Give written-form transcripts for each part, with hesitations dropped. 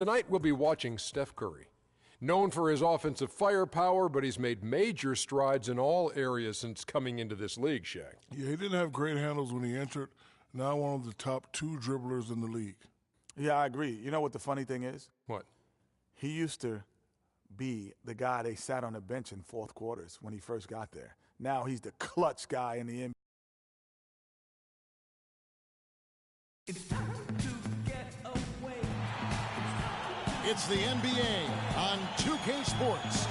Tonight we'll be watching Steph Curry. Known for his offensive firepower, but he's made major strides in all areas since coming into this league, Shaq. Yeah, he didn't have great handles when he entered. Now one of the top 2 dribblers in the league. Yeah, I agree. You know what the funny thing is? What? He used to be the guy they sat on the bench in fourth quarters when he first got there. Now he's the clutch guy in the NBA. It's the NBA on 2K Sports.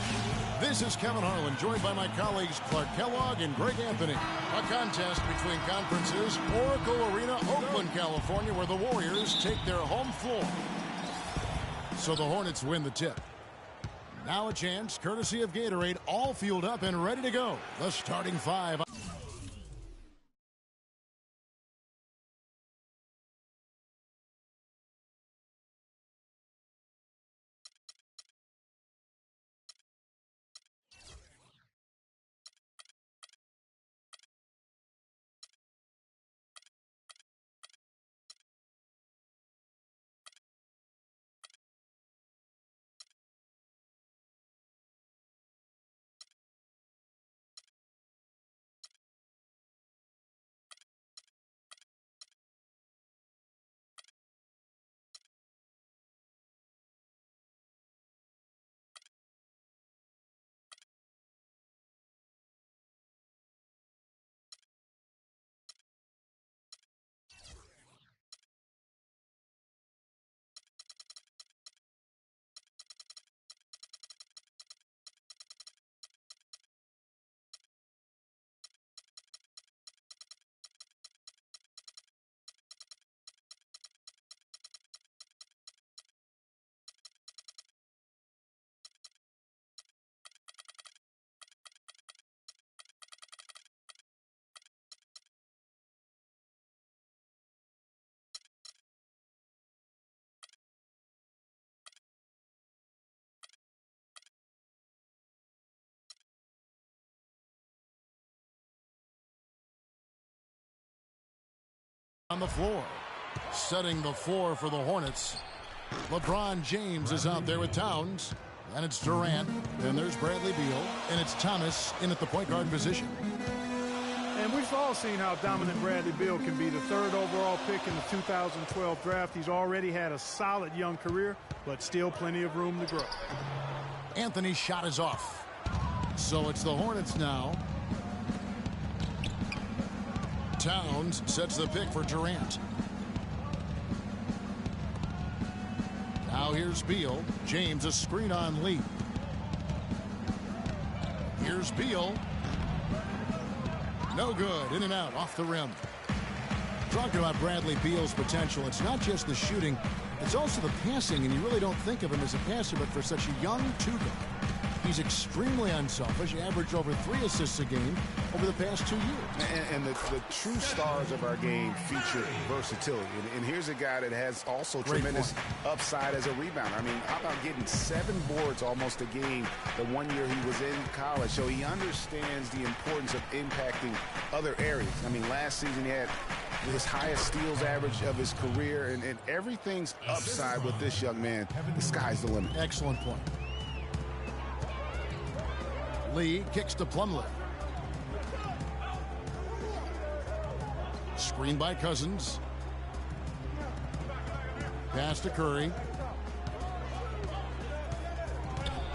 This is Kevin Harlan, joined by my colleagues Clark Kellogg and Greg Anthony. A contest between conferences, Oracle Arena, Oakland, California, where the Warriors take their home floor. So the Hornets win the tip. Now a chance, courtesy of Gatorade, all fueled up and ready to go. The starting 5. On the floor, setting the floor for the Hornets. LeBron James is out there with Towns. And it's Durant. And there's Bradley Beal. And it's Thomas in at the point guard position. And we've all seen how dominant Bradley Beal can be. The 3rd overall pick in the 2012 draft. He's already had a solid young career, but still plenty of room to grow. Anthony's shot is off. So it's the Hornets now. Towns sets the pick for Durant. Now here's Beal. James a screen on Lee. Here's Beal. No good. In and out. Off the rim. Talking about Bradley Beal's potential, it's not just the shooting, it's also the passing, and you really don't think of him as a passer, but for such a young two-guard, he's extremely unselfish, averaged over 3 assists a game over the past 2 years. And the true stars of our game feature versatility. And here's a guy that has also tremendous upside as a rebounder. I mean, how about getting 7 boards almost a game the one year he was in college? So he understands the importance of impacting other areas. I mean, last season he had his highest steals average of his career, and everything's upside with this young man. The sky's the limit. Excellent point. Lee kicks to Plumlee. Screen by Cousins. Pass to Curry.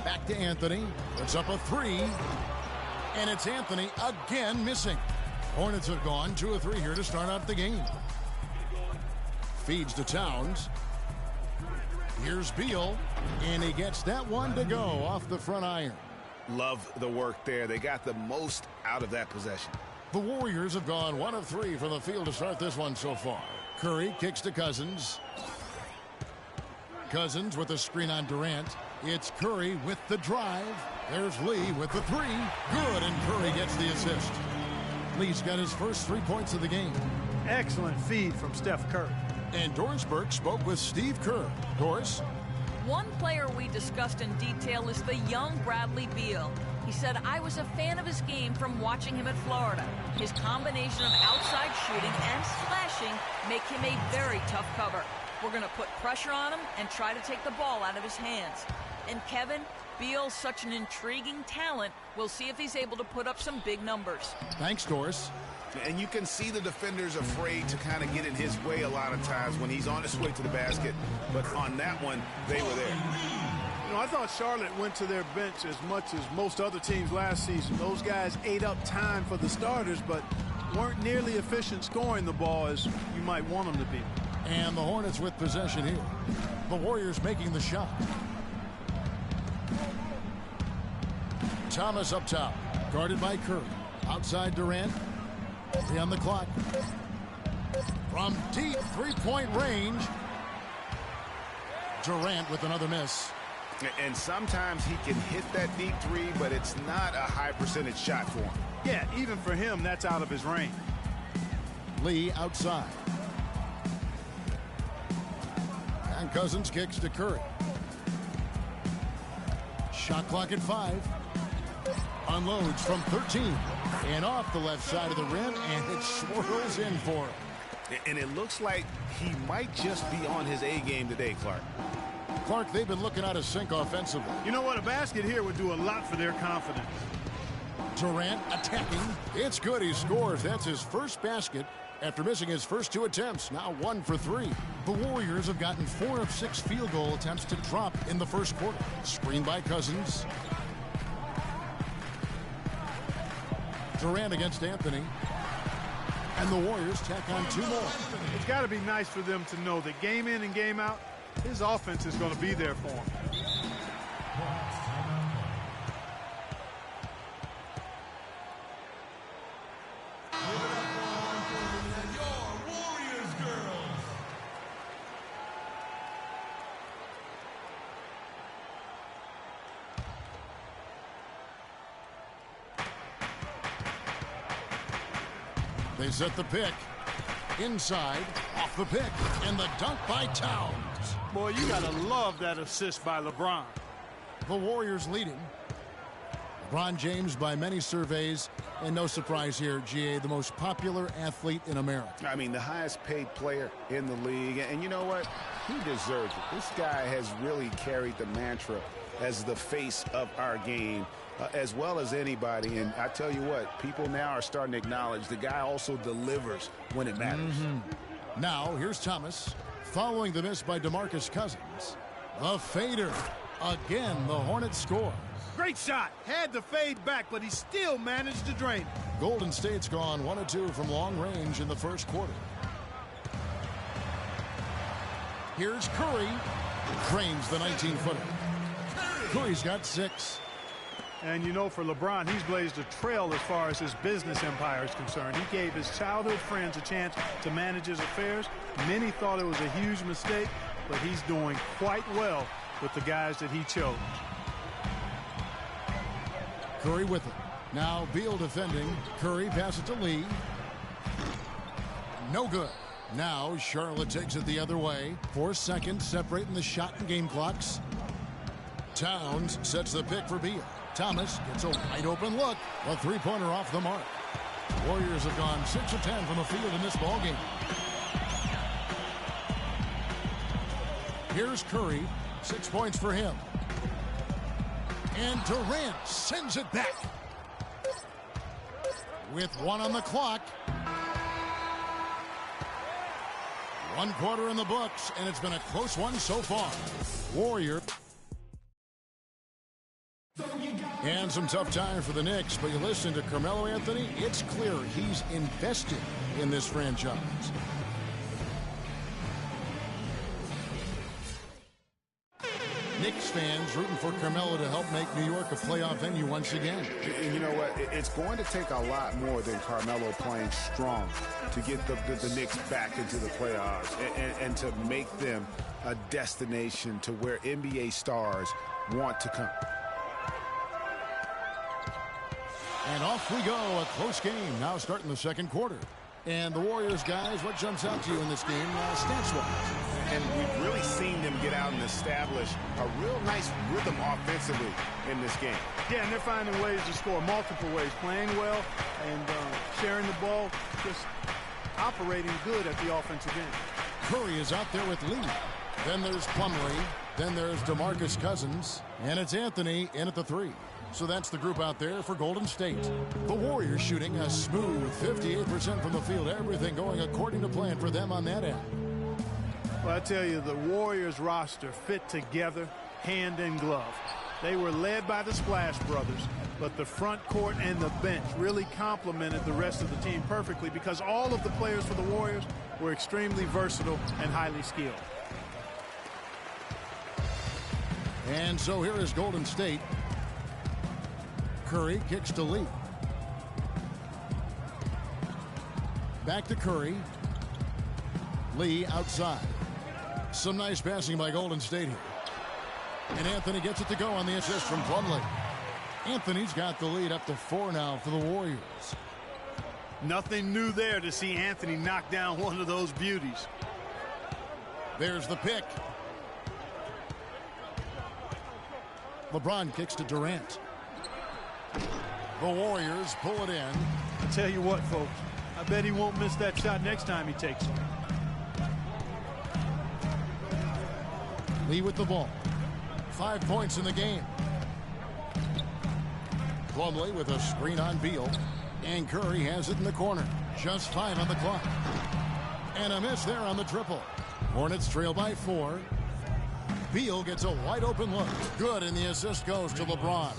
Back to Anthony. Puts up a 3. And it's Anthony again missing. Hornets have gone 2 of 3 here to start out the game. Feeds to Towns. Here's Beal. And he gets that one to go off the front iron. Love the work there. They got the most out of that possession. The Warriors have gone 1 of 3 from the field to start this one so far. Curry kicks to Cousins. Cousins with a screen on Durant. It's Curry with the drive. There's Lee with the 3. Good, and Curry gets the assist. Lee's got his first 3 points of the game. Excellent feed from Steph Curry. And Doris Burke spoke with Steve Kerr. Doris? One player we discussed in detail is the young Bradley Beal. He said, I was a fan of his game from watching him at Florida. His combination of outside shooting and slashing make him a very tough cover. We're going to put pressure on him and try to take the ball out of his hands. And Kevin, Beal's such an intriguing talent. We'll see if he's able to put up some big numbers. Thanks, Doris. And you can see the defenders afraid to kind of get in his way a lot of times when he's on his way to the basket. But on that one, they were there. You know, I thought Charlotte went to their bench as much as most other teams last season. Those guys ate up time for the starters, but weren't nearly efficient scoring the ball as you might want them to be. And the Hornets with possession here. The Warriors making the shot. Thomas up top, guarded by Curry. Outside Durant. 3 on the clock. From deep three-point range. Durant with another miss. And sometimes he can hit that deep three, but it's not a high percentage shot for him. Yeah, even for him, that's out of his range. Lee outside. And Cousins kicks to Curry. Shot clock at 5. Unloads from 13. And off the left side of the rim, and it swirls in for him. And it looks like he might just be on his A game today, Clark. Clark, they've been looking out of sync offensively. You know what? A basket here would do a lot for their confidence. Durant attacking. It's good. He scores. That's his first basket after missing his first 2 attempts. Now 1 for 3. The Warriors have gotten 4 of 6 field goal attempts to drop in the first quarter. Screen by Cousins. Durant against Anthony. And the Warriors tack on 2 more. It's got to be nice for them to know that game in and game out, his offense is going to be there for him. They set the pick. Inside, off the pick, and the dunk by Towns. Boy, you got to love that assist by LeBron. The Warriors leading. LeBron James, by many surveys, and no surprise here, GA, the most popular athlete in America. I mean, the highest paid player in the league. And you know what? He deserves it. This guy has really carried the mantra as the face of our game. As well as anybody, and I tell you what, people now are starting to acknowledge the guy also delivers when it matters. Now, here's Thomas, following the miss by DeMarcus Cousins. The fader. Again, the Hornets score. Great shot. Had the fade back, but he still managed to drain it. Golden State's gone 1 of 2 from long range in the first quarter. Here's Curry. Drains the 19-footer. Curry's got 6. And you know, for LeBron, he's blazed a trail as far as his business empire is concerned. He gave his childhood friends a chance to manage his affairs. Many thought it was a huge mistake, but he's doing quite well with the guys that he chose. Curry with it. Now Beal defending. Curry passes it to Lee. No good. Now Charlotte takes it the other way. 4 seconds separating the shot and game clocks. Towns sets the pick for Beal. Thomas gets a wide open look. A 3-pointer off the mark. Warriors have gone 6 of 10 from the field in this ball game. Here's Curry. 6 points for him. And Durant sends it back. With 1 on the clock. 1 quarter in the books, and it's been a close one so far. Warrior. And some tough time for the Knicks, but you listen to Carmelo Anthony, it's clear he's invested in this franchise. Knicks fans rooting for Carmelo to help make New York a playoff venue once again. And you know what? It's going to take a lot more than Carmelo playing strong to get the Knicks back into the playoffs and to make them a destination to where NBA stars want to come. And off we go, a close game now starting the second quarter. And the Warriors, guys, what jumps out to you in this game stats-wise? And we've really seen them get out and establish a real nice rhythm offensively in this game. Yeah, and they're finding ways to score multiple ways, playing well and sharing the ball, just operating good at the offensive end. Curry is out there with Lee. Then there's Plumlee. Then there's DeMarcus Cousins. And it's Anthony in at the 3. So that's the group out there for Golden State. The Warriors shooting a smooth 58% from the field. Everything going according to plan for them on that end. Well, I tell you, the Warriors roster fit together hand in glove. They were led by the Splash Brothers, but the front court and the bench really complemented the rest of the team perfectly because all of the players for the Warriors were extremely versatile and highly skilled. And so here is Golden State. Curry kicks to Lee. Back to Curry. Lee outside. Some nice passing by Golden State here. And Anthony gets it to go on the assist from Plumlee. Anthony's got the lead up to 4 now for the Warriors. Nothing new there to see Anthony knock down one of those beauties. There's the pick. LeBron kicks to Durant. The Warriors pull it in. I tell you what, folks, I bet he won't miss that shot next time he takes it. Lee with the ball. 5 points in the game. Plumlee with a screen on Beal. And Curry has it in the corner. Just 5 on the clock. And a miss there on the triple. Hornets trail by 4. Beal gets a wide open look. Good, and the assist goes to LeBron.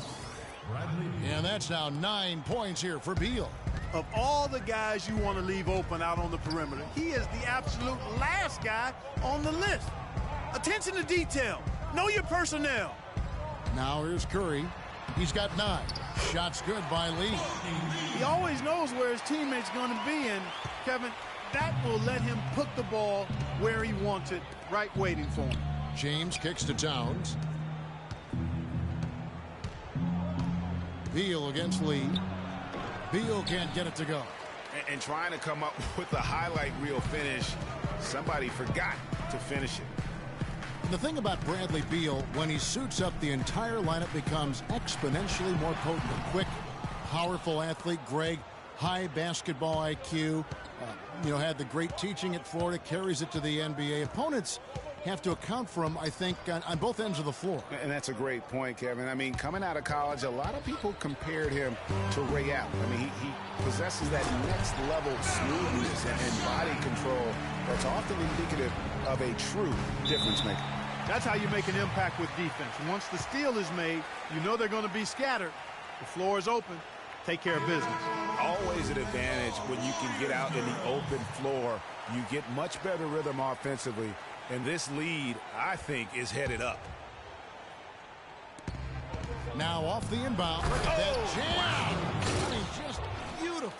And that's now 9 points here for Beal. Of all the guys you want to leave open out on the perimeter, he is the absolute last guy on the list. Attention to detail. Know your personnel. Now here's Curry. He's got 9. Shots good by Lee. He always knows where his teammate's going to be, and Kevin, that will let him put the ball where he wants it, right waiting for him. James kicks to Towns. Beal against Lee. Beal can't get it to go. And trying to come up with a highlight reel finish, somebody forgot to finish it. The thing about Bradley Beal, when he suits up, the entire lineup becomes exponentially more potent. A quick, powerful athlete. Greg, high basketball IQ. Had the great teaching at Florida, carries it to the NBA. Opponents have to account for him, I think, on both ends of the floor. And that's a great point, Kevin. I mean, coming out of college, a lot of people compared him to Ray Allen. I mean, he possesses that next level smoothness and body control that's often indicative of a true difference maker. That's how you make an impact with defense. Once the steal is made, you know they're going to be scattered. The floor is open. Take care of business. Always an advantage when you can get out in the open floor. You get much better rhythm offensively. And this lead, I think, is headed up. Now off the inbound. Look at that jam. I mean, just beautiful.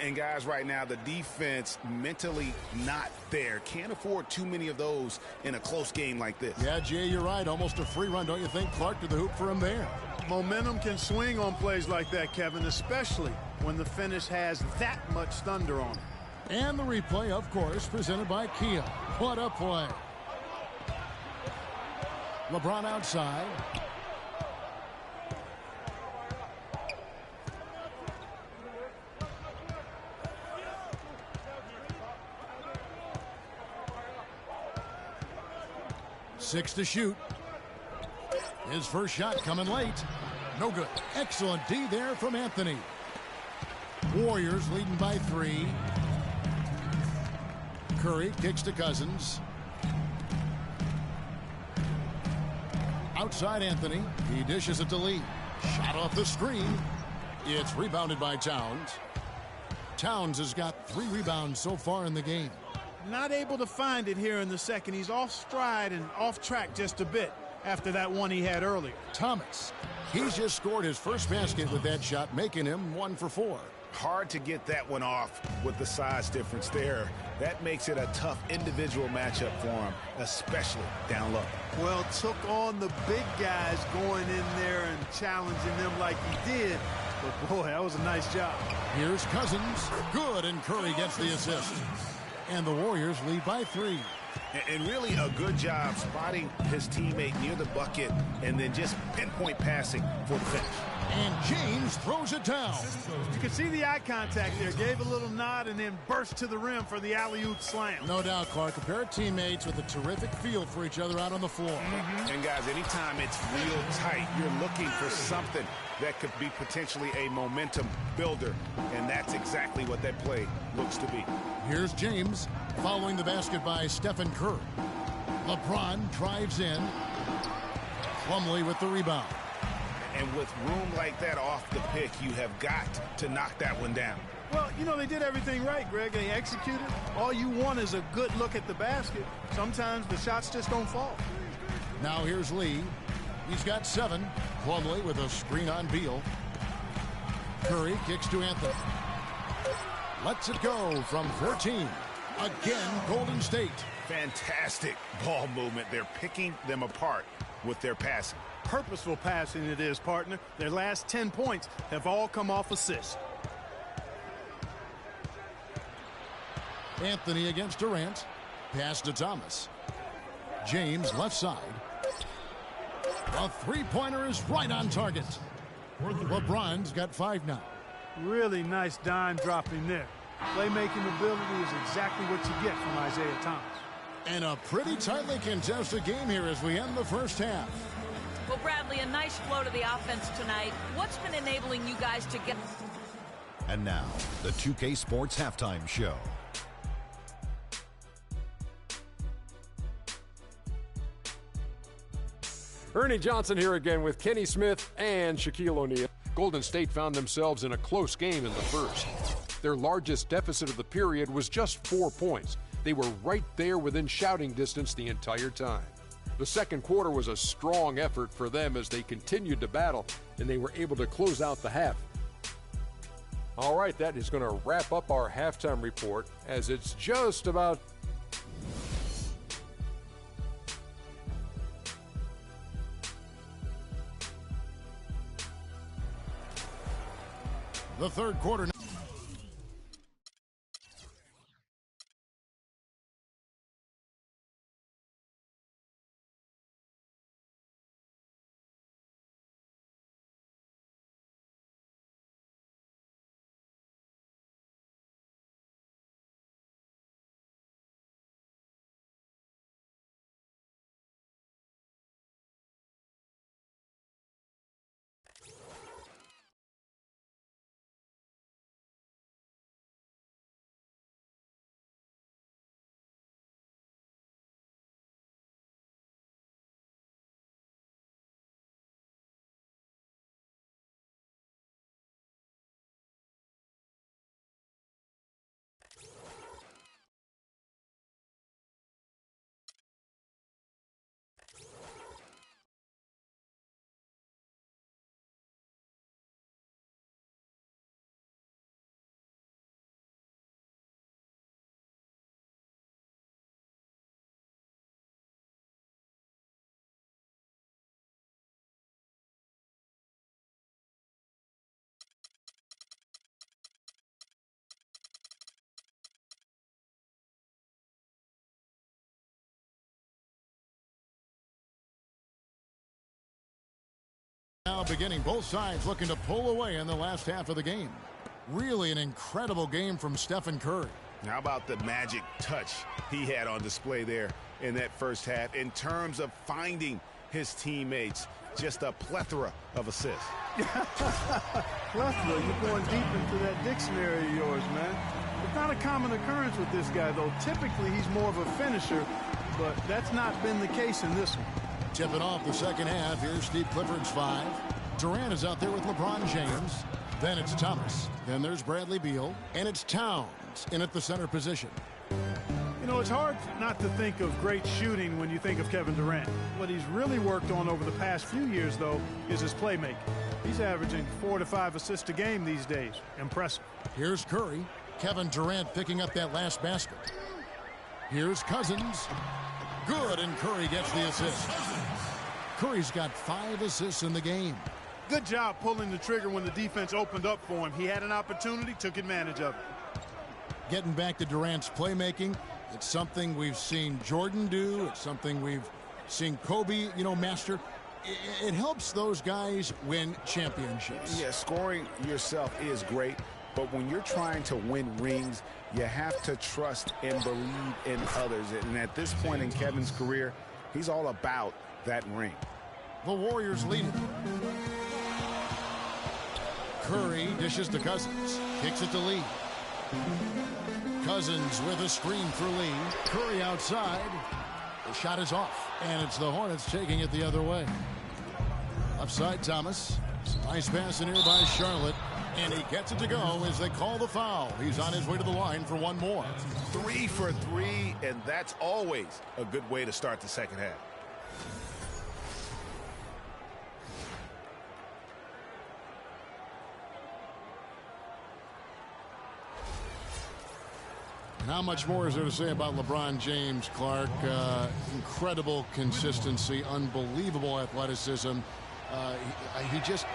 And guys, right now, the defense mentally not there. Can't afford too many of those in a close game like this. Yeah, Jay, you're right. Almost a free run, don't you think? Clark to the hoop for him there. Momentum can swing on plays like that, Kevin, especially when the finish has that much thunder on it. And the replay, of course, presented by Kia. What a play. LeBron outside. Six to shoot. His first shot coming late. No good. Excellent D there from Anthony. Warriors leading by 3. Curry kicks to Cousins. Outside Anthony. He dishes it to Lee. Shot off the screen. It's rebounded by Towns. Towns has got 3 rebounds so far in the game. Not able to find it here in the second. He's off stride and off track just a bit after that one he had earlier. Thomas. He's just scored his first basket with that shot, making him 1 for 4. Hard to get that one off with the size difference there. That makes it a tough individual matchup for him, especially down low. Well, took on the big guys going in there and challenging them like he did. But, boy, that was a nice job. Here's Cousins. Good, and Curry gets the assist. And the Warriors lead by 3. And really a good job spotting his teammate near the bucket and then just pinpoint passing for the finish. And James throws it down. You can see the eye contact there. Gave a little nod and then burst to the rim for the alley-oop slam. No doubt, Clark. A pair of teammates with a terrific feel for each other out on the floor. And guys, anytime it's real tight, you're looking for something that could be potentially a momentum builder. And that's exactly what that play looks to be. Here's James following the basket by Stephen Curry. LeBron drives in. Plumlee with the rebound. And with room like that off the pick, you have got to knock that one down. Well, you know, they did everything right, Greg. They executed. All you want is a good look at the basket. Sometimes the shots just don't fall. Now here's Lee. He's got 7. Plumlee with a screen on Beal. Curry kicks to Anthony. Lets it go from 14. Again, Golden State. Fantastic ball movement. They're picking them apart with their passing. Purposeful passing it is, partner. Their last 10 points have all come off assists. Anthony against Durant. Pass to Thomas. James left side. A three-pointer is right on target. LeBron's got 5 now. Really nice dime dropping there. Playmaking ability is exactly what you get from Isaiah Thomas. And a pretty tightly contested game here as we end the first half. Well, Bradley, a nice flow to the offense tonight. What's been enabling you guys to get... And now, the 2K Sports Halftime Show. Ernie Johnson here again with Kenny Smith and Shaquille O'Neal. Golden State found themselves in a close game in the first. Their largest deficit of the period was just 4 points. They were right there within shouting distance the entire time. The second quarter was a strong effort for them as they continued to battle, and they were able to close out the half. All right, that is going to wrap up our halftime report as it's just about... The third quarter. Now beginning, both sides looking to pull away in the last half of the game. Really an incredible game from Stephen Curry. How about the magic touch he had on display there in that first half in terms of finding his teammates? Just a plethora of assists. Plethora, you're going deep into that dictionary of yours, man. It's not a common occurrence with this guy, though. Typically, he's more of a finisher, but that's not been the case in this one. Tipping off the second half. Here's Steve Clifford's 5. Durant is out there with LeBron James. Then it's Thomas. Then there's Bradley Beal. And it's Towns in at the center position. You know, it's hard not to think of great shooting when you think of Kevin Durant. What he's really worked on over the past few years, though, is his playmaking. He's averaging 4 to 5 assists a game these days. Impressive. Here's Curry. Kevin Durant picking up that last basket. Here's Cousins. Good, and Curry gets the assist. Curry's got 5 assists in the game. Good job pulling the trigger when the defense opened up for him. He had an opportunity, took advantage of it. Getting back to Durant's playmaking, It's something we've seen Jordan do. It's something we've seen Kobe, master. It helps those guys win championships. Yeah, scoring yourself is great, but when you're trying to win rings, you have to trust and believe in others. And at this point in Kevin's career, he's all about that ring. The Warriors lead it. Curry dishes to Cousins. Kicks it to Lee. Cousins with a screen for Lee. Curry outside. The shot is off. And it's the Hornets taking it the other way. Upside Thomas. Nice pass in here by Charlotte. And he gets it to go as they call the foul. He's on his way to the line for one more. 3 for 3, and that's always a good way to start the second half. How much more is there to say about LeBron James, Clark? Incredible consistency, unbelievable athleticism. He just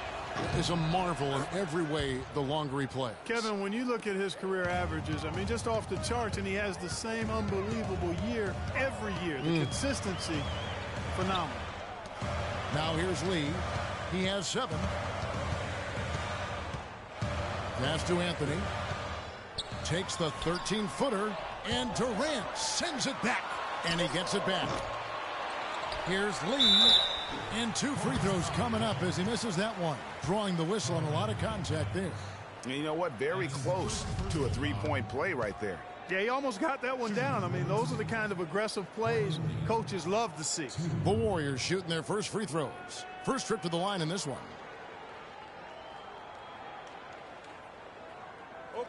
is a marvel in every way the longer he plays. Kevin, when you look at his career averages, just off the charts, and he has the same unbelievable year every year. The consistency, phenomenal. Now here's Lee. He has 7. Pass to Anthony. Takes the 13-footer, and Durant sends it back, and he gets it back. Here's Lee, and 2 free throws coming up as he misses that one, drawing the whistle on a lot of contact there. And you know what? Very close to a three-point play right there. Yeah, he almost got that one down. Those are the kind of aggressive plays coaches love to see. The Warriors shooting their first free throws. First trip to the line in this one.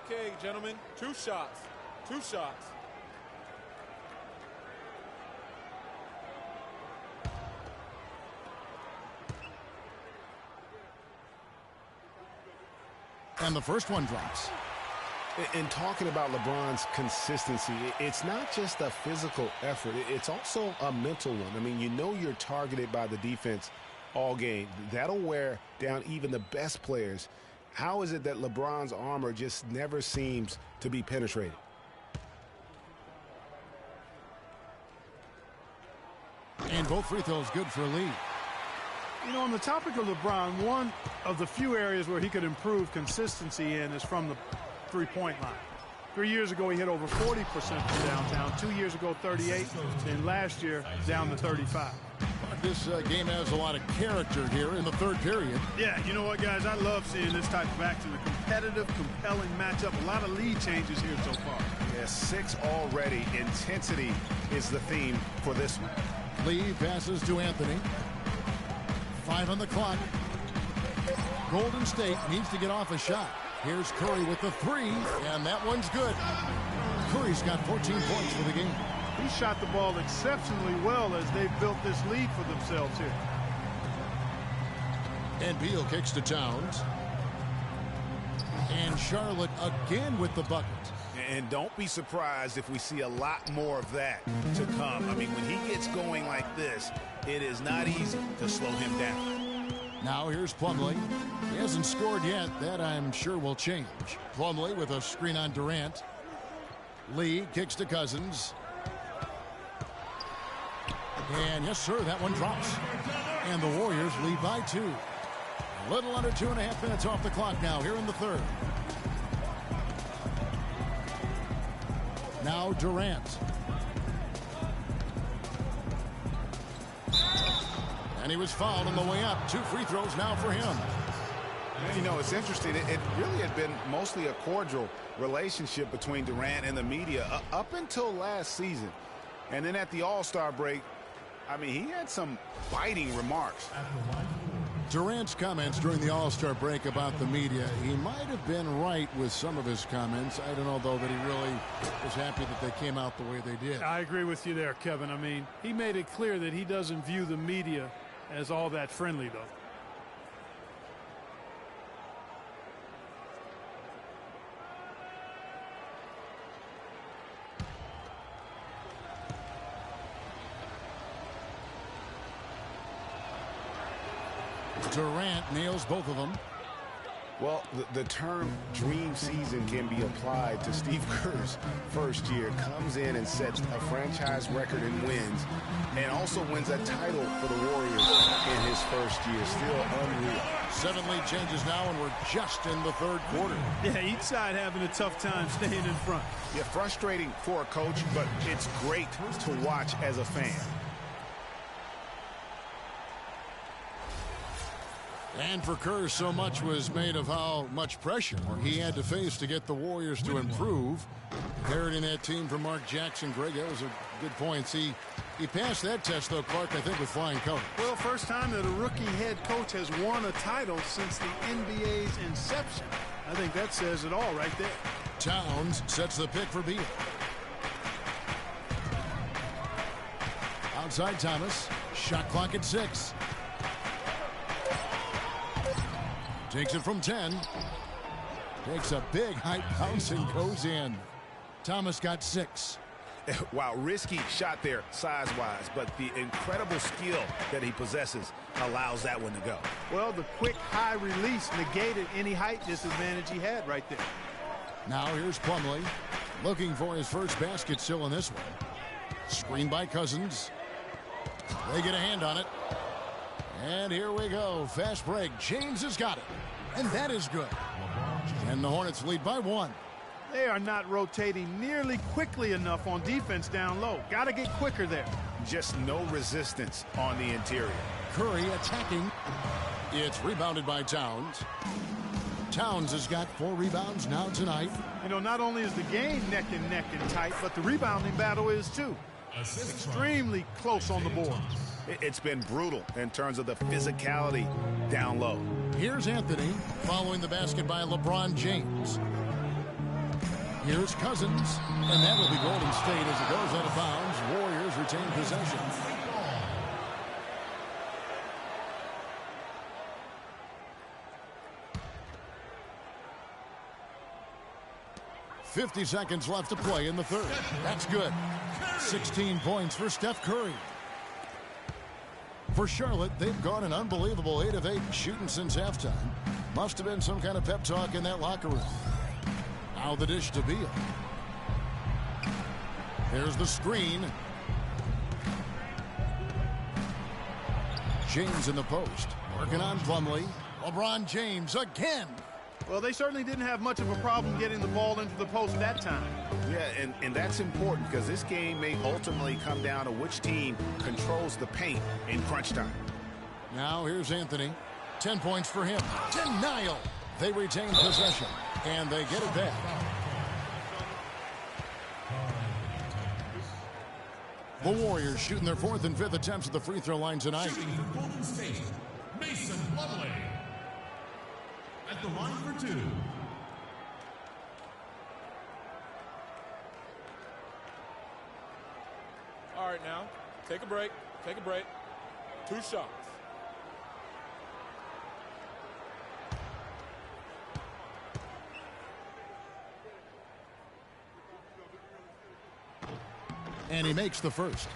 Okay, gentlemen, 2 shots. 2 shots. And the first one drops. In talking about LeBron's consistency, it's not just a physical effort. It's also a mental one. You're targeted by the defense all game. That'll wear down even the best players. How is it that LeBron's armor just never seems to be penetrated? And both free throws good for Lee. On the topic of LeBron, one of the few areas where he could improve consistency in is from the three-point line. 3 years ago, he hit over 40% from downtown. 2 years ago, 38. And last year, down to 35. This game has a lot of character here in the third period. Yeah, you know what, guys? I love seeing this type of action. A competitive, compelling matchup. A lot of lead changes here so far. Yeah, 6 already. Intensity is the theme for this one. Lee passes to Anthony. 5 on the clock. Golden State needs to get off a shot. Here's Curry with the 3, and that one's good. Curry's got 14 points for the game. He shot the ball exceptionally well as they've built this lead for themselves here. And Beal kicks to Towns. And Charlotte again with the bucket. And don't be surprised if we see a lot more of that to come. When he gets going like this, it is not easy to slow him down. Now here's Plumlee. He hasn't scored yet. That I'm sure will change. Plumlee with a screen on Durant. Lee kicks to Cousins. And yes, sir, that one drops. And the Warriors lead by 2. A little under 2.5 minutes off the clock now here in the third. Now Durant. And he was fouled on the way up. 2 free throws now for him. It's interesting. It really had been mostly a cordial relationship between Durant and the media up until last season. And then at the All-Star break, he had some biting remarks. Durant's comments during the All-Star break about the media, he might have been right with some of his comments. I don't know, though, that he really was happy that they came out the way they did. I agree with you there, Kevin. He made it clear that he doesn't view the media as all that friendly, though. Durant nails both of them. Well, the term dream season can be applied to Steve Kerr's first year. Comes in and sets a franchise record in wins and also wins a title for the Warriors in his first year. Still unreal. 7 lead changes now, and we're just in the third quarter. Yeah, each side having a tough time staying in front. Yeah, frustrating for a coach, but it's great to watch as a fan. And for Kerr, so much was made of how much pressure he had to face to get the Warriors to improve. Inheriting that team from Mark Jackson. Greg, that was a good point. He passed that test, though, Clark, I think, with flying colors. Well, first time that a rookie head coach has won a title since the NBA's inception. I think that says it all right there. Towns sets the pick for Beal. Outside Thomas. Shot clock at 6. Takes it from 10. Takes a big high bounce and goes in. Thomas got 6. Wow, risky shot there size-wise, but the incredible skill that he possesses allows that one to go. Well, the quick high release negated any height disadvantage he had right there. Now here's Plumlee looking for his first basket still in this one. Screen by Cousins. They get a hand on it. And here we go. Fast break. James has got it. And that is good. And the Hornets lead by 1. They are not rotating nearly quickly enough on defense down low. Got to get quicker there. Just no resistance on the interior. Curry attacking. It's rebounded by Towns. Towns has got 4 rebounds now tonight. You know, not only is the game neck and tight, but the rebounding battle is too. Extremely close on the board. It's been brutal in terms of the physicality down low. Here's Anthony following the basket by LeBron James. Here's Cousins, and that will be Golden State as it goes out of bounds. Warriors retain possession. .50 seconds left to play in the third. That's good. 16 points for Steph Curry. For Charlotte, they've gone an unbelievable 8 of 8 shooting since halftime. Must have been some kind of pep talk in that locker room. Now the dish to Beal. There's the screen. James in the post. Working on Plumlee. LeBron James again. Well, they certainly didn't have much of a problem getting the ball into the post that time. Yeah, and that's important because this game may ultimately come down to which team controls the paint in crunch time. Now here's Anthony. 10 points for him. Denial. They retain possession, and they get it back. The Warriors shooting their 4th and 5th attempts at the free throw line tonight. Golden State, Mason Plumlee. At the line for 2. All right, now, take a break. Take a break. 2 shots. And he makes the first.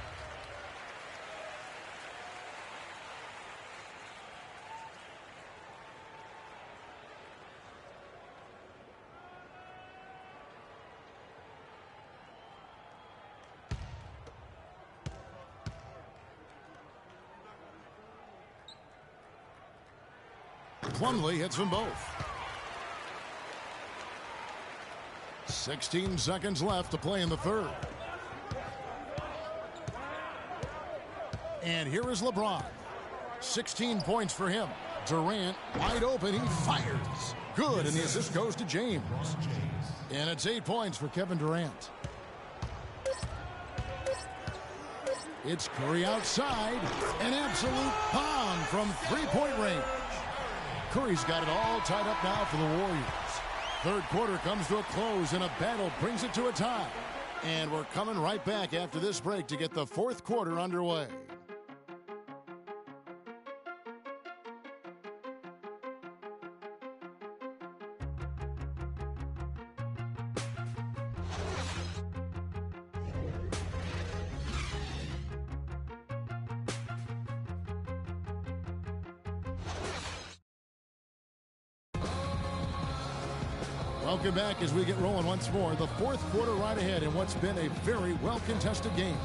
Plumlee hits them both. 16 seconds left to play in the third. And here is LeBron. 16 points for him. Durant wide open. He fires. Good, and the assist goes to James. And it's 8 points for Kevin Durant. It's Curry outside. An absolute bomb from three-point range. Curry's got it all tied up now for the Warriors. Third quarter comes to a close, and a battle brings it to a tie. And we're coming right back after this break to get the fourth quarter underway. Welcome back as we get rolling once more. The fourth quarter right ahead in what's been a very well-contested game.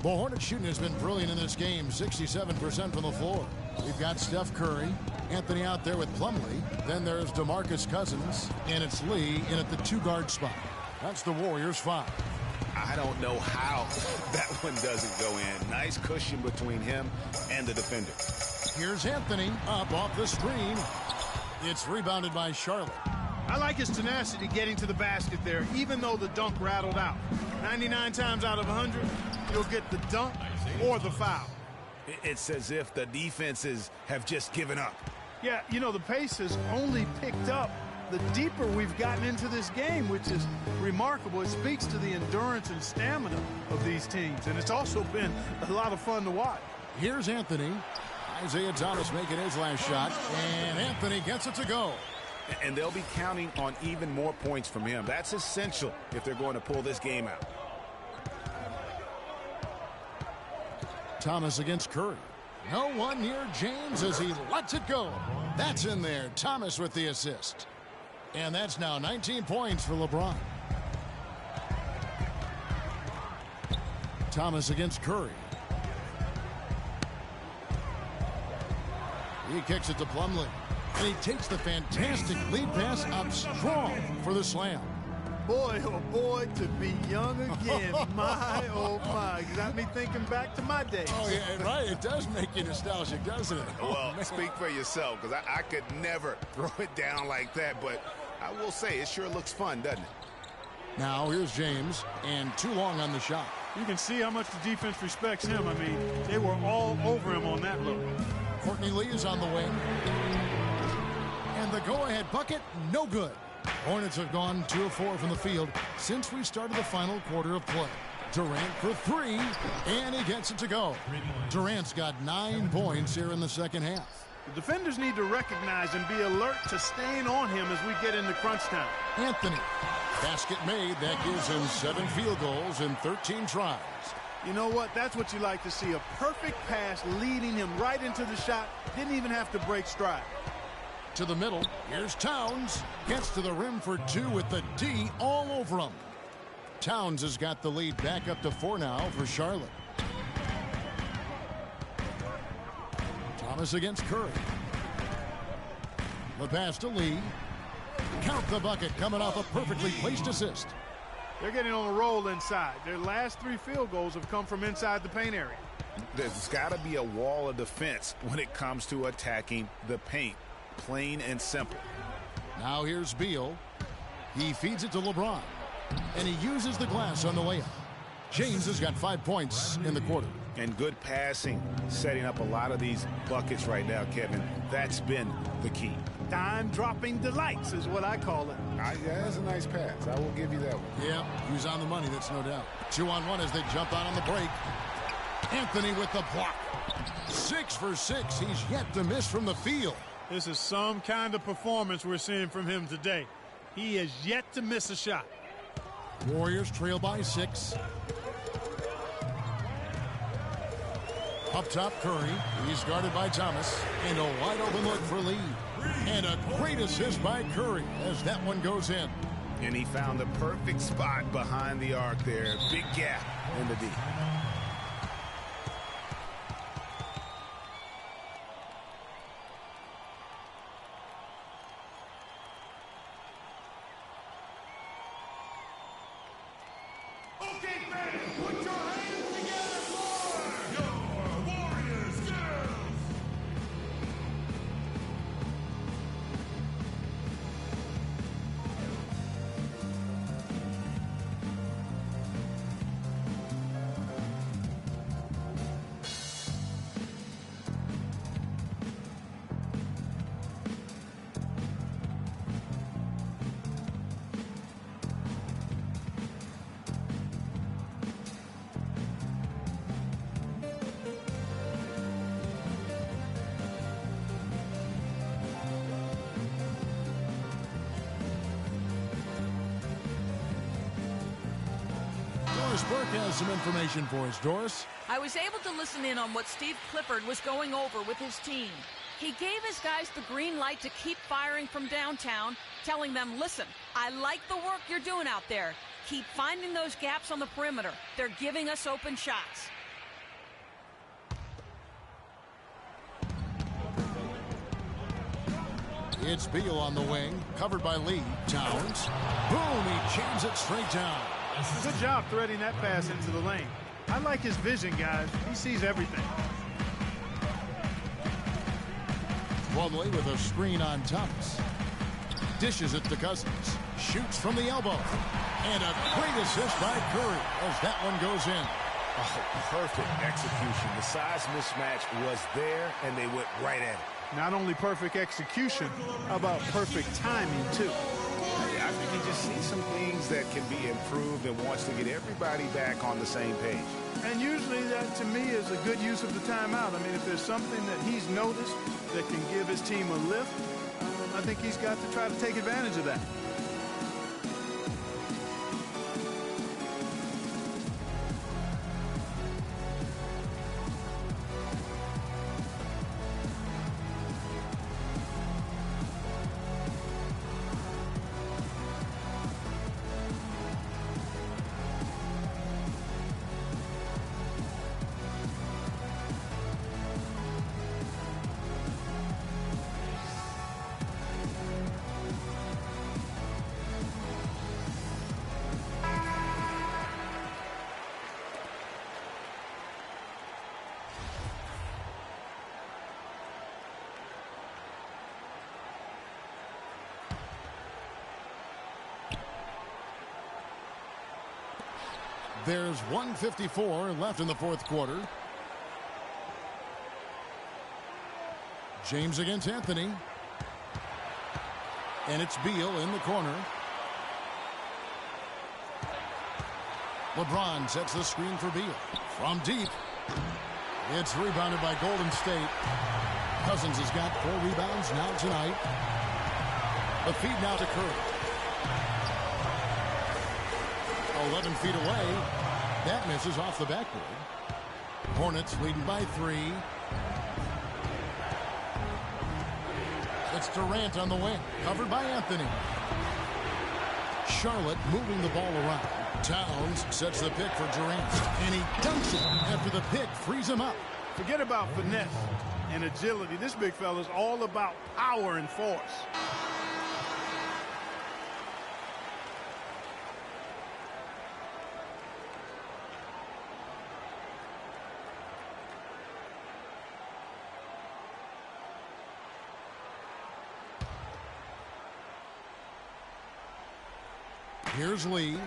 The Hornets shooting has been brilliant in this game, 67% from the floor. We've got Steph Curry, Anthony out there with Plumlee. Then there's DeMarcus Cousins, and it's Lee in at the 2-guard spot. That's the Warriors' 5. I don't know how that one doesn't go in. Nice cushion between him and the defender. Here's Anthony up off the screen. It's rebounded by Charlotte. I like his tenacity getting to the basket there, even though the dunk rattled out. 99 times out of 100, you'll get the dunk or the foul. It's as if the defenses have just given up. Yeah, you know, the pace has only picked up the deeper we've gotten into this game, which is remarkable. It speaks to the endurance and stamina of these teams, and it's also been a lot of fun to watch. Here's Anthony. Isaiah Thomas making his last shot, and Anthony gets it to go. And they'll be counting on even more points from him. That's essential if they're going to pull this game out. Thomas against Curry. No one near James as he lets it go. That's in there. Thomas with the assist. And that's now 19 points for LeBron. Thomas against Curry. He kicks it to Plumlee. And he takes the fantastic lead pass up strong for the slam. Boy, oh boy, to be young again. My, oh my. Got me thinking back to my days. Oh, yeah, right. It does make you nostalgic, doesn't it? Well, speak for yourself, because I could never throw it down like that. But I will say, it sure looks fun, doesn't it? Now, here's James, and too long on the shot. You can see how much the defense respects him. I mean, they were all over him on that look. Courtney Lee is on the wing. And the go-ahead bucket, no good. Hornets have gone 2 of 4 from the field since we started the final quarter of play. Durant for 3, and he gets it to go. Durant's got 9 points here in the second half. The defenders need to recognize and be alert to staying on him as we get into crunch time. Anthony, basket made. That gives him 7 field goals in 13 tries. You know what? That's what you like to see. A perfect pass leading him right into the shot. Didn't even have to break stride. To the middle. Here's Towns. Gets to the rim for 2 with the D all over him. Towns has got the lead back up to 4 now for Charlotte. Thomas against Curry. The pass to Lee. Count the bucket coming off a perfectly placed assist. They're getting on a roll inside. Their last 3 field goals have come from inside the paint area. There's got to be a wall of defense when it comes to attacking the paint. Plain and simple. Now here's Beal. He feeds it to LeBron. And he uses the glass on the layup. James has got 5 points in the quarter. And good passing, setting up a lot of these buckets right now, Kevin. That's been the key. Dime-dropping delights is what I call it. Yeah, that's a nice pass. I will give you that one. Yeah, he was on the money, that's no doubt. 2-on-1 as they jump out on the break. Anthony with the block. 6 for 6. He's yet to miss from the field. This is some kind of performance we're seeing from him today. He has yet to miss a shot. Warriors trail by 6. Up top, Curry. He's guarded by Thomas. And a wide open look for Lee. And a great assist by Curry as that one goes in. And he found the perfect spot behind the arc there. Big gap in the D. Doris Burke has some information for us. Doris? I was able to listen in on what Steve Clifford was going over with his team. He gave his guys the green light to keep firing from downtown, telling them, listen, I like the work you're doing out there. Keep finding those gaps on the perimeter. They're giving us open shots. It's Beal on the wing, covered by Lee. Towns. Boom, he jams it straight down. Good job threading that pass into the lane. I like his vision, guys. He sees everything. Plumlee with a screen on Thomas. Dishes it to Cousins. Shoots from the elbow. And a great assist by Curry as that one goes in. Oh, perfect execution. The size mismatch was there, and they went right at it. Not only perfect execution, how about perfect timing, too? I think you just see some things that can be improved and wants to get everybody back on the same page. And usually that, to me, is a good use of the timeout. I mean, if there's something that he's noticed that can give his team a lift, I think he's got to try to take advantage of that. There's 1:54 left in the fourth quarter. James against Anthony. And it's Beal in the corner. LeBron sets the screen for Beal. From deep. It's rebounded by Golden State. Cousins has got 4 rebounds now tonight. The feed now to Curry. 11 feet away. That misses off the backboard. Hornets leading by 3. It's Durant on the wing, covered by Anthony. Charlotte moving the ball around. Towns sets the pick for Durant, and he dunks it after the pick frees him up. Forget about finesse and agility. This big fella is all about power and force. Here's Lee.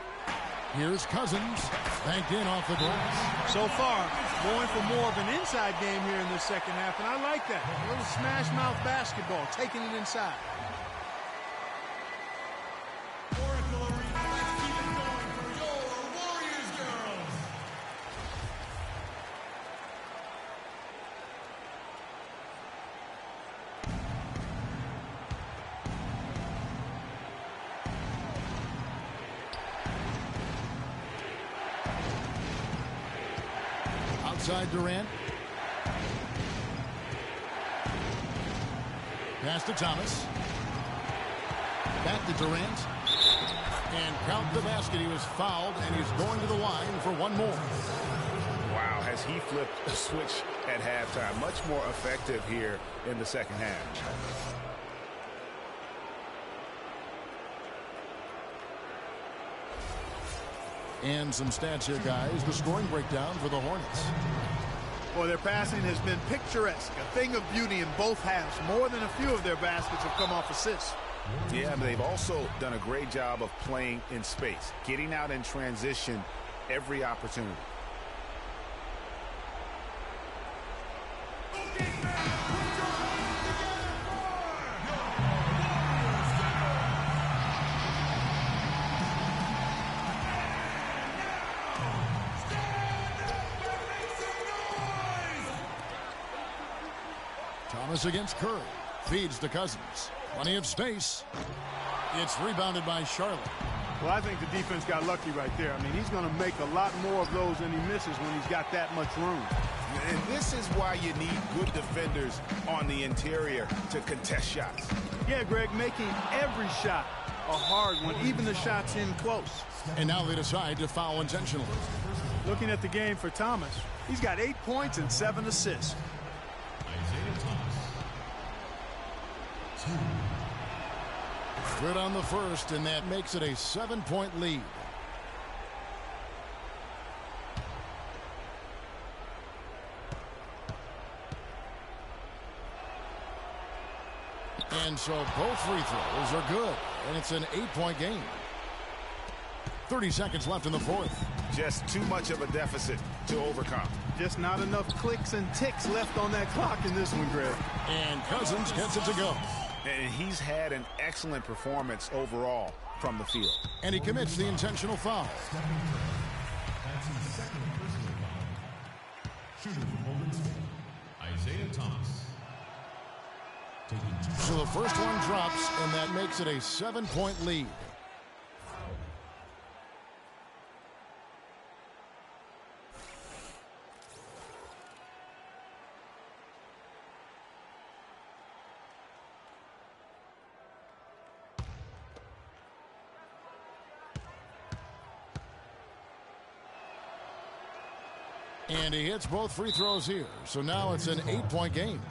Here's Cousins. Banked in off the glass. So far, going for more of an inside game here in the second half, and I like that. A little smash mouth basketball, taking it inside. Oracle Arena, let's keep it going for your Warriors girls. Outside Durant. Pass to Thomas. Back to Durant. And count the basket. He was fouled, and he's going to the line for one more. Wow, has he flipped a switch at halftime. Much more effective here in the second half. And some stats here, guys. The scoring breakdown for the Hornets. Boy, their passing has been picturesque, a thing of beauty in both halves. More than a few of their baskets have come off assists. Yeah, but they've also done a great job of playing in space, getting out in transition every opportunity. Thomas against Curry. Feeds to Cousins. Plenty of space. It's rebounded by Charlotte. Well, I think the defense got lucky right there. I mean, he's going to make a lot more of those than he misses when he's got that much room. And this is why you need good defenders on the interior to contest shots. Yeah, Greg, making every shot a hard one, even the shots in close. And now they decide to foul intentionally. Looking at the game for Thomas, he's got 8 points and 7 assists. Isaiah Thomas. 2. Good on the first, and that makes it a 7-point lead. And so both free throws are good, and it's an 8-point game. 30 seconds left in the fourth. Just too much of a deficit to overcome. Just not enough clicks and ticks left on that clock in this one, Greg. And Cousins gets it to go. And he's had an excellent performance overall from the field. And he commits the intentional foul. That's his second personal foul. Shooter from Golden State, Isaiah Thomas. So the first one drops, and that makes it a 7-point lead. And he hits both free throws here. So now it's an 8-point game.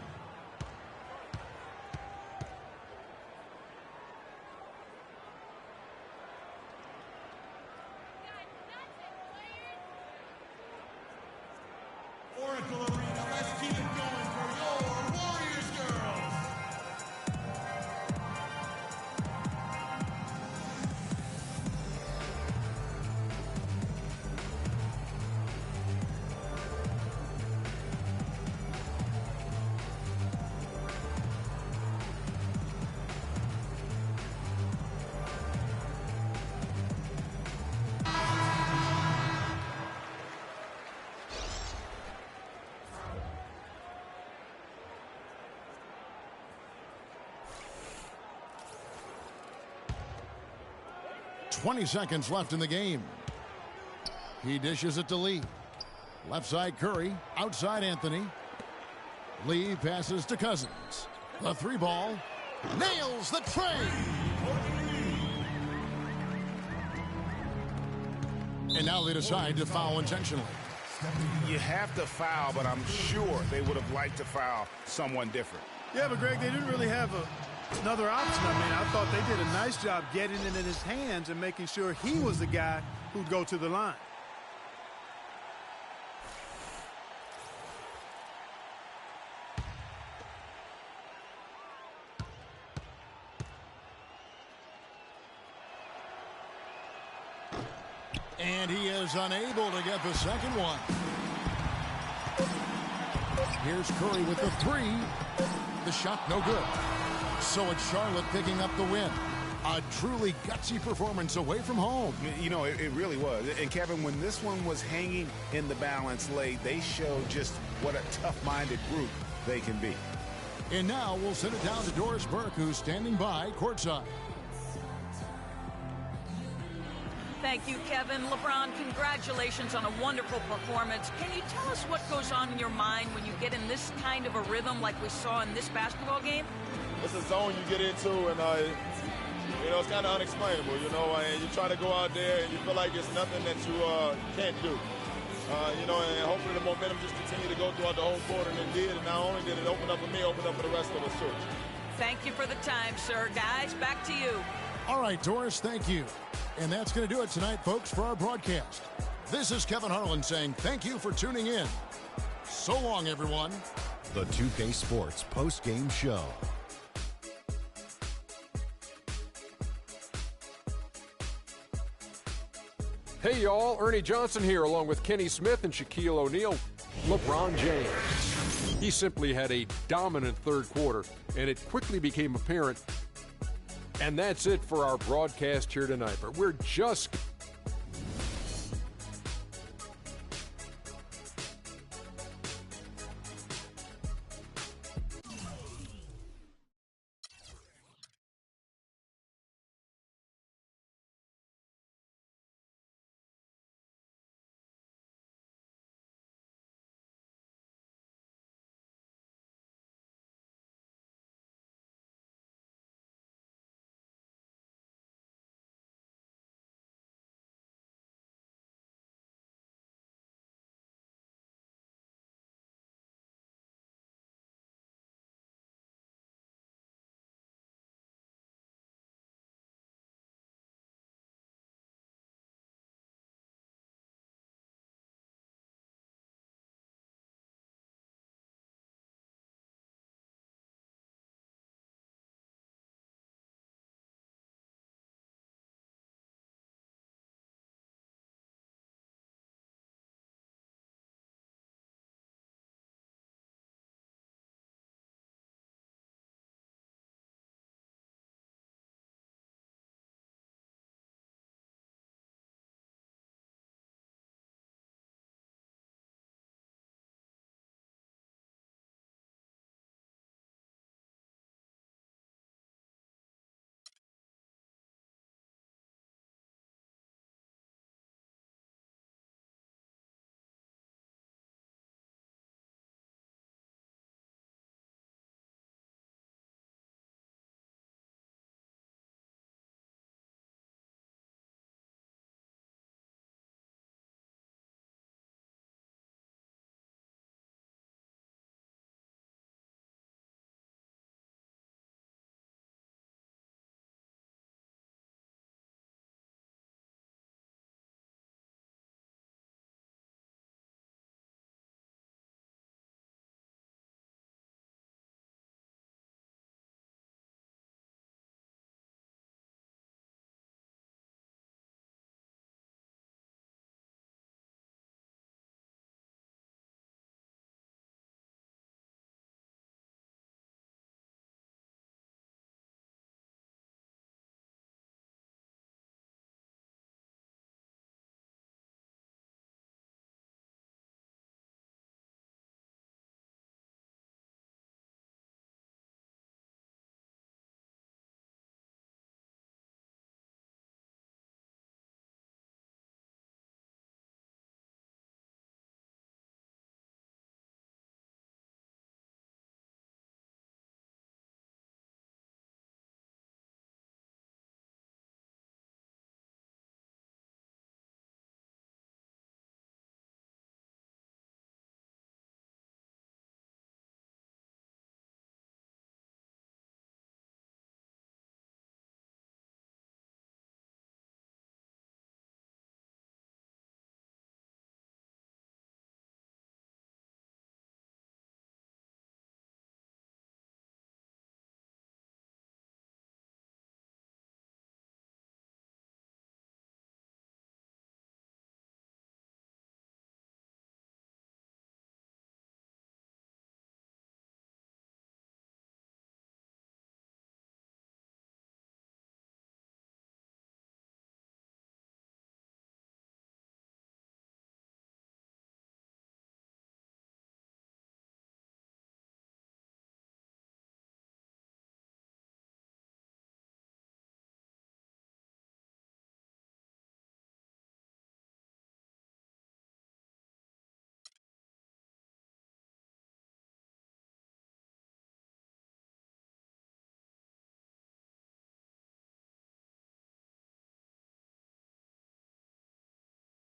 Oracle Arena, let's keep it going for your Warriors girls. .20 seconds left in the game. He dishes it to Lee. Left side Curry. Outside Anthony. Lee passes to Cousins. The 3-ball. Nails the tray. And now they decide to foul intentionally. You have to foul, but I'm sure they would have liked to foul someone different. Yeah, but Greg, they didn't really have another option. I mean, I thought they did a nice job getting it in his hands and making sure he was the guy who'd go to the line. And he is unable to get the second one. Here's Curry with the 3. The shot no good. So it's Charlotte picking up the win. A truly gutsy performance away from home. You know, it really was. And Kevin, when this one was hanging in the balance late, they showed just what a tough-minded group they can be. And now we'll send it down to Doris Burke, who's standing by courtside. Thank you, Kevin. LeBron, congratulations on a wonderful performance. Can you tell us what goes on in your mind when you get in this kind of a rhythm like we saw in this basketball game? It's a zone you get into, and, you know, it's kind of unexplainable, you know, and you try to go out there and you feel like it's nothing that you can't do. You know, and hopefully the momentum just continue to go throughout the whole quarter, and it did. And not only did it open up for me, opened up for the rest of us, too. Thank you for the time, sir. Guys, back to you. All right, Doris, thank you. And that's going to do it tonight, folks, for our broadcast. This is Kevin Harlan saying thank you for tuning in. So long, everyone. The 2K Sports post-game show. Hey, y'all. Ernie Johnson here, along with Kenny Smith and Shaquille O'Neal. LeBron James. He simply had a dominant third quarter, and it quickly became apparent. And that's it for our broadcast here tonight. But we're just